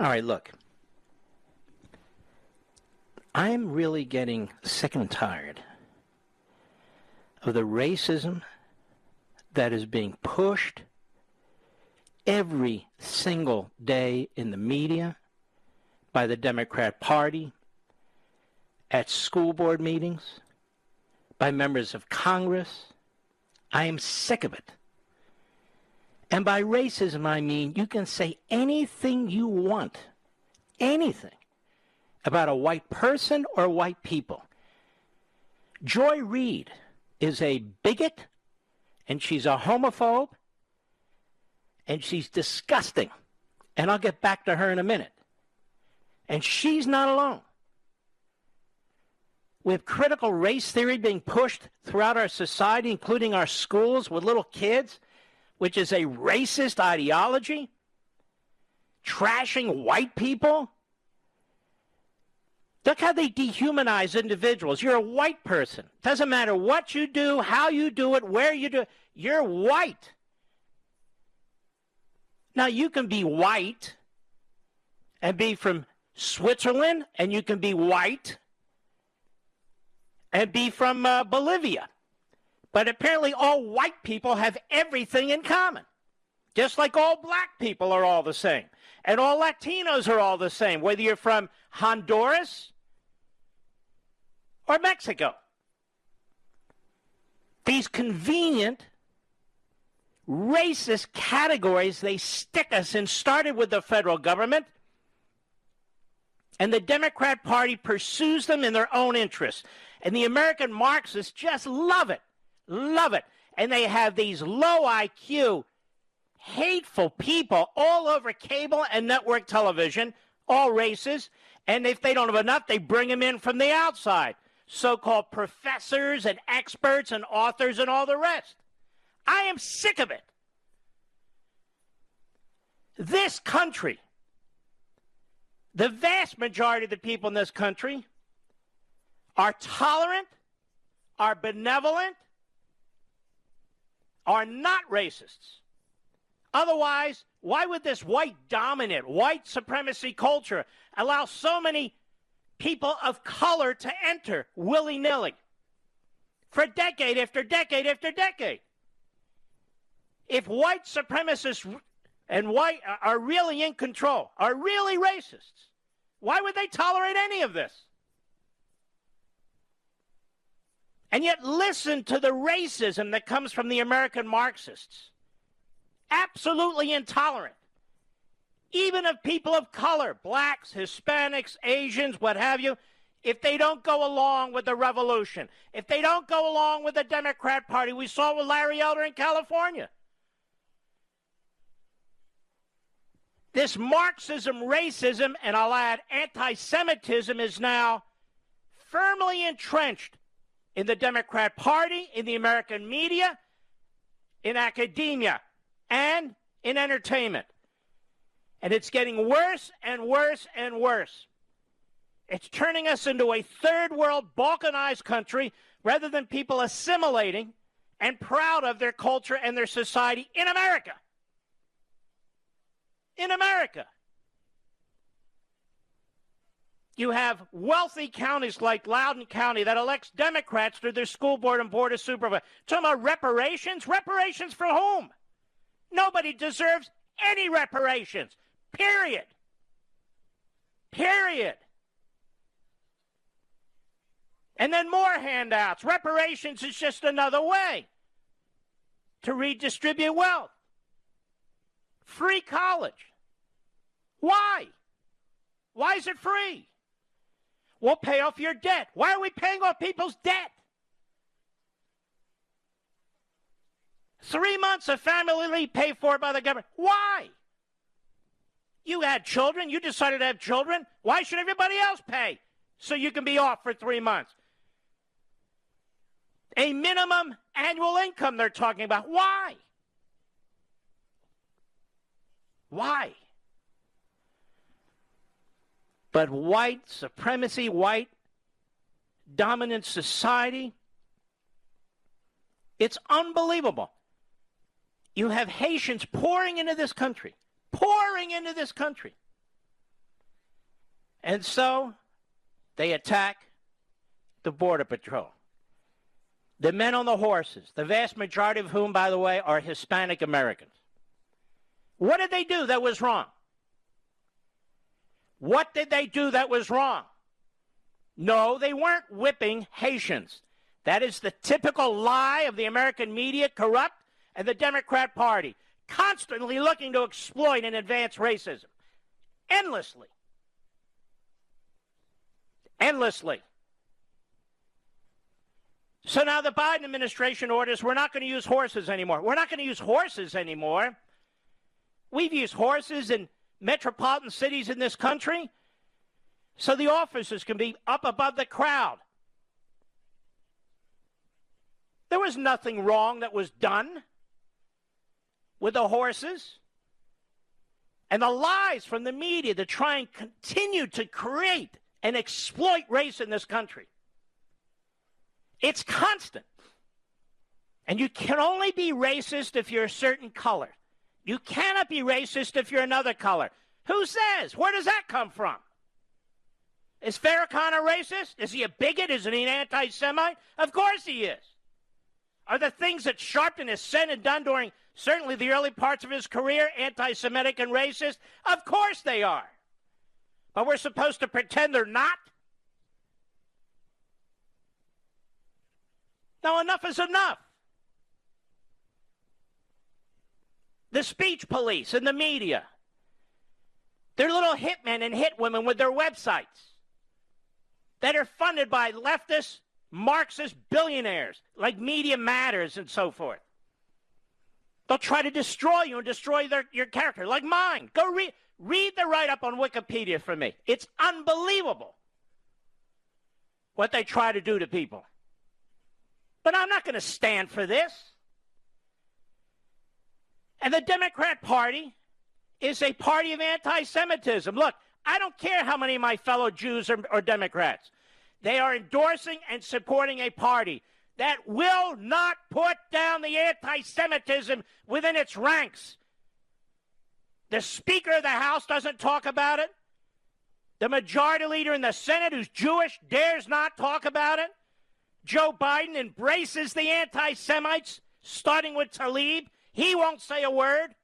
All right, look. I'm really getting sick and tired of the racism that is being pushed every single day in the media by the Democrat Party, at school board meetings, by members of Congress. I am sick of it. And by racism, I mean you can say anything you want, anything, about a white person or white people. Joy Reid is a bigot, and she's a homophobe, and she's disgusting. And I'll get back to her in a minute. And she's not alone. We have critical race theory being pushed throughout our society, including our schools with little kids, which is a racist ideology, trashing white people. Look how they dehumanize individuals. You're a white person. Doesn't matter what you do, how you do it, where you do it. You're white. Now, you can be white and be from Switzerland, and you can be white and be from Bolivia. But apparently all white people have everything in common, just like all black people are all the same. And all Latinos are all the same, whether you're from Honduras or Mexico. These convenient, racist categories they stick us in started with the federal government, and the Democrat Party pursues them in their own interests. And the American Marxists just love it. Love it. And they have these low IQ, hateful people all over cable and network television, all races. And if they don't have enough, they bring them in from the outside. So-called professors and experts and authors and all the rest. I am sick of it. This country, the vast majority of the people in this country are tolerant, are benevolent, are not racists. Otherwise, why would this white dominant, white supremacy culture allow so many people of color to enter willy-nilly for decade after decade after decade? If white supremacists and white are really in control, are really racists, why would they tolerate any of this? And yet listen to the racism that comes from the American Marxists. Absolutely intolerant. Even of people of color, blacks, Hispanics, Asians, what have you, if they don't go along with the revolution, if they don't go along with the Democrat Party. We saw with Larry Elder in California. This Marxism, racism, and I'll add anti-Semitism is now firmly entrenched in the Democrat Party, in the American media, in academia, and in entertainment. And it's getting worse and worse and worse. It's turning us into a third world balkanized country rather than people assimilating and proud of their culture and their society in America. In America. You have wealthy counties like Loudoun County that elects Democrats to their school board and board of supervisors. Talking about reparations? Reparations for whom? Nobody deserves any reparations. Period. Period. And then more handouts. Reparations is just another way to redistribute wealth. Free college. Why? Why is it free? We'll pay off your debt. Why are we paying off people's debt? 3 months of family leave paid for by the government. Why? You had children. You decided to have children. Why should everybody else pay so you can be off for 3 months? A minimum annual income they're talking about. Why? Why? But white supremacy, white dominant society, it's unbelievable. You have Haitians pouring into this country, And so they attack the Border Patrol. The men on the horses, the vast majority of whom, by the way, are Hispanic Americans. What did they do that was wrong? What did they do that was wrong? No, they weren't whipping Haitians. That is the typical lie of the American media, corrupt, and the Democrat Party, constantly looking to exploit and advance racism. Endlessly. Endlessly. So now the Biden administration orders we're not going to use horses anymore. We're not going to use horses anymore. We've used horses in metropolitan cities in this country so the officers can be up above the crowd. There was nothing wrong that was done with the horses. And the lies from the media to try and continue to create and exploit race in this country. It's constant. And you can only be racist if you're a certain color. You cannot be racist if you're another color. Who says? Where does that come from? Is Farrakhan a racist? Is he a bigot? Is he an anti-Semite? Of course he is. Are the things that Sharpton has said and done during certainly the early parts of his career anti-Semitic and racist? Of course they are. But we're supposed to pretend they're not? Now, enough is enough. The speech police and the media, they're little hitmen and hitwomen with their websites that are funded by leftist, Marxist billionaires like Media Matters and so forth. They'll try to destroy you and destroy your character, like mine. Go read the write-up on Wikipedia for me. It's unbelievable what they try to do to people. But I'm not going to stand for this. And the Democrat Party is a party of anti-Semitism. Look, I don't care how many of my fellow Jews are Democrats. They are endorsing and supporting a party that will not put down the anti-Semitism within its ranks. The Speaker of the House doesn't talk about it. The Majority Leader in the Senate, who's Jewish, dares not talk about it. Joe Biden embraces the anti-Semites, starting with Tlaib. He won't say a word.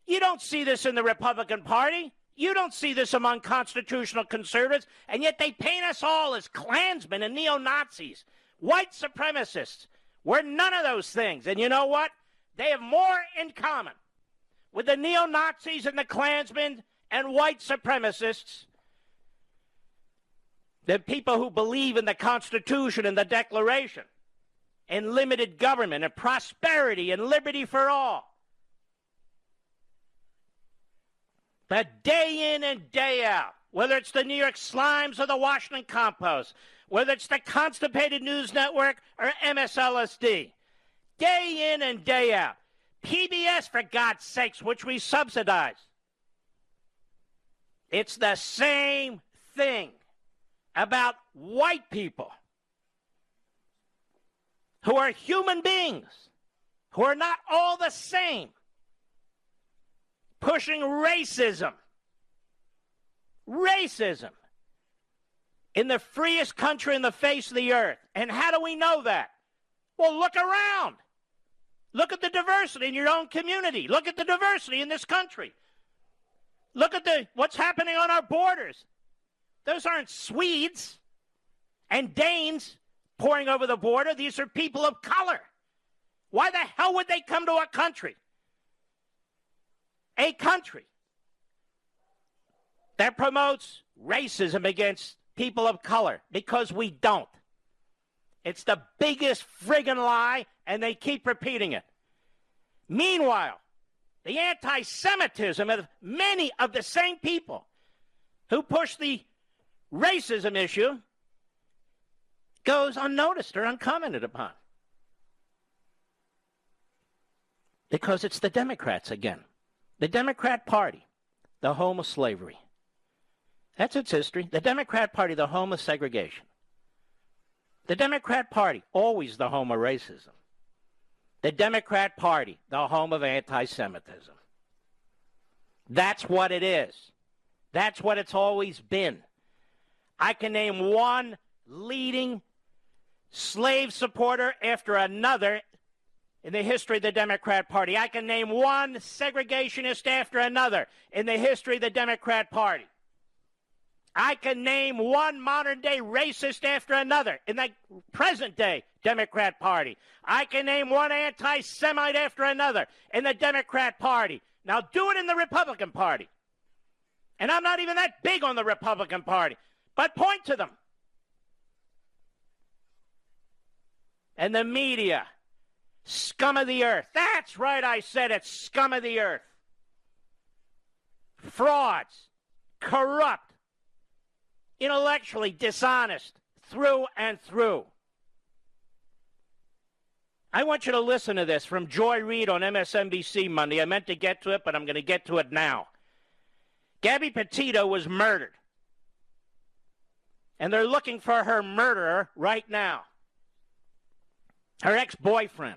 You don't see this in the Republican Party. You don't see this among constitutional conservatives, and yet they paint us all as Klansmen and neo-Nazis, white supremacists. We're none of those things. And you know what? They have more in common with the neo-Nazis and the Klansmen and white supremacists than people who believe in the Constitution and the Declaration and limited government and prosperity and liberty for all. But day in and day out, whether it's the New York Slimes or the Washington Compost, whether it's the Constipated News Network or MSLSD, day in and day out, PBS, for God's sakes, which we subsidize, it's the same thing about white people who are human beings, who are not all the same, pushing racism. Racism in the freest country in the face of the earth. And how do we know that? Well, look around. Look at the diversity in your own community. Look at the diversity in this country. Look at what's happening on our borders. Those aren't Swedes and Danes pouring over the border. These are people of color. Why the hell would they come to our country? A country that promotes racism against people of color, because we don't. It's the biggest friggin' lie, and they keep repeating it. Meanwhile, the anti-Semitism of many of the same people who push the racism issue goes unnoticed or uncommented upon. Because it's the Democrats again. The Democrat Party, the home of slavery. That's its history. The Democrat Party, the home of segregation. The Democrat Party, always the home of racism. The Democrat Party, the home of anti-Semitism. That's what it is. That's what it's always been. I can name one leading slave supporter after another in the history of the Democrat Party. I can name one segregationist after another in the history of the Democrat Party. I can name one modern-day racist after another in the present-day Democrat Party. I can name one anti-Semite after another in the Democrat Party. Now do it in the Republican Party. And I'm not even that big on the Republican Party, but point to them. And the media, scum of the earth. That's right, I said it, scum of the earth. Frauds, corrupt, intellectually dishonest, through and through. I want you to listen to this from Joy Reid on MSNBC Monday. I meant to get to it, but I'm going to get to it now. Gabby Petito was murdered. And they're looking for her murderer right now. Her ex-boyfriend.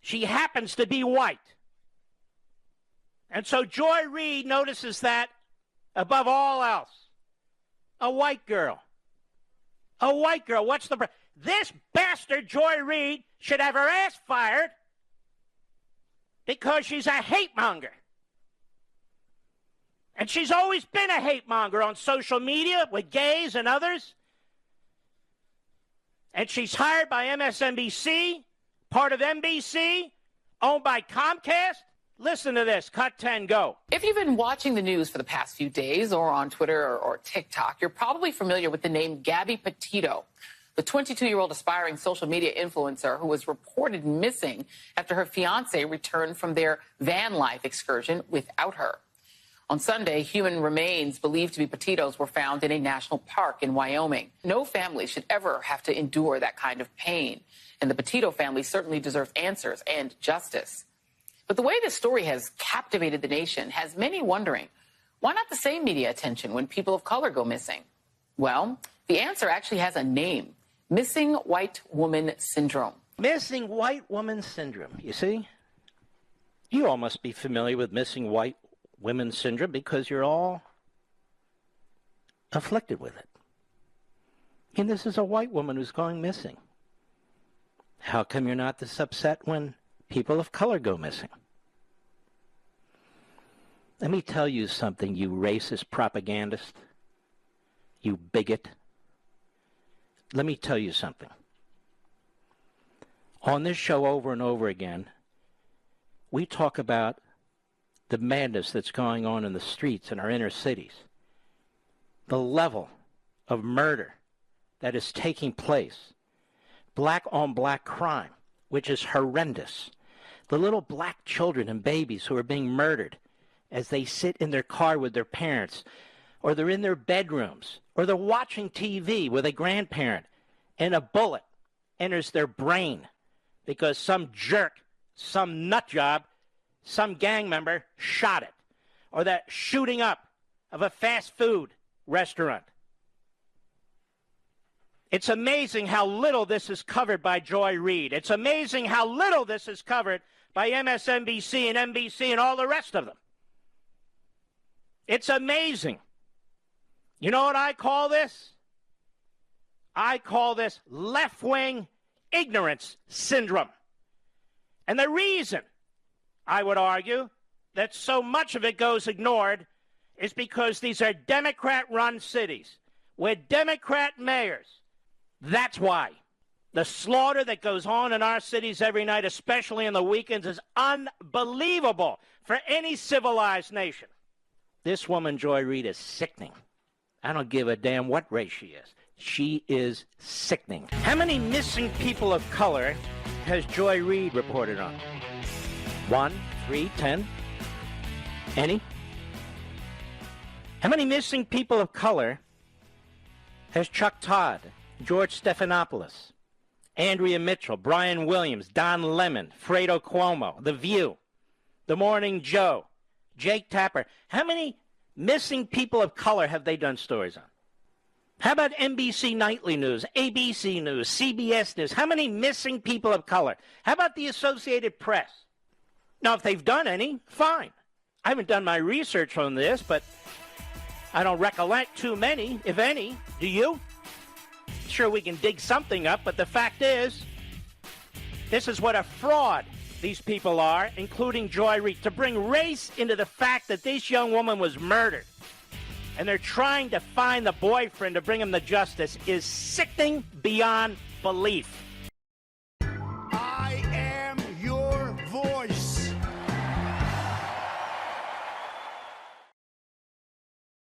She happens to be white. And so Joy Reid notices that above all else. A white girl. A white girl. What's the... This bastard, Joy Reid, should have her ass fired because she's a hate monger. And she's always been a hate monger on social media with gays and others. And she's hired by MSNBC, part of NBC, owned by Comcast. Listen to this. Cut 10, go. If you've been watching the news for the past few days or on Twitter or TikTok, you're probably familiar with the name Gabby Petito, the 22-year-old aspiring social media influencer who was reported missing after her fiancé returned from their van life excursion without her. On Sunday, human remains believed to be Petito's were found in a national park in Wyoming. No family should ever have to endure that kind of pain, and the Petito family certainly deserves answers and justice. But the way this story has captivated the nation has many wondering, why not the same media attention when people of color go missing? Well, the answer actually has a name, missing white woman syndrome. Missing white woman syndrome, you see? You all must be familiar with missing white women syndrome because you're all afflicted with it. And this is a white woman who's going missing. How come you're not this upset when people of color go missing? Let me tell you something, you racist propagandist, you bigot. Let me tell you something. On this show over and over again, we talk about the madness that's going on in the streets in our inner cities, the level of murder that is taking place, black-on-black crime, which is horrendous, the little black children and babies who are being murdered as they sit in their car with their parents, or they're in their bedrooms, or they're watching TV with a grandparent, and a bullet enters their brain because some jerk, some nut job, some gang member shot it, or that shooting up of a fast food restaurant. It's amazing how little this is covered by Joy Reid. It's amazing how little this is covered by MSNBC and NBC and all the rest of them. It's amazing. You know what I call this? I call this left-wing ignorance syndrome. And the reason, I would argue, that so much of it goes ignored is because these are Democrat-run cities with Democrat mayors. That's why. The slaughter that goes on in our cities every night, especially on the weekends, is unbelievable for any civilized nation. This woman, Joy Reid, is sickening. I don't give a damn what race she is. She is sickening. How many missing people of color has Joy Reid reported on? 1, 3, 10? Any? How many missing people of color has Chuck Todd, George Stephanopoulos, Andrea Mitchell, Brian Williams, Don Lemon, Fredo Cuomo, The View, The Morning Joe, Jake Tapper? How many missing people of color have they done stories on? How about NBC Nightly News, ABC News, CBS News? How many missing people of color? How about the Associated Press? Now, if they've done any, fine. I haven't done my research on this, but I don't recollect too many, if any. Do you? Sure, we can dig something up, but the fact is, this is what a fraud these people are, including Joy Reid, to bring race into the fact that this young woman was murdered. And they're trying to find the boyfriend to bring him to justice is sickening beyond belief.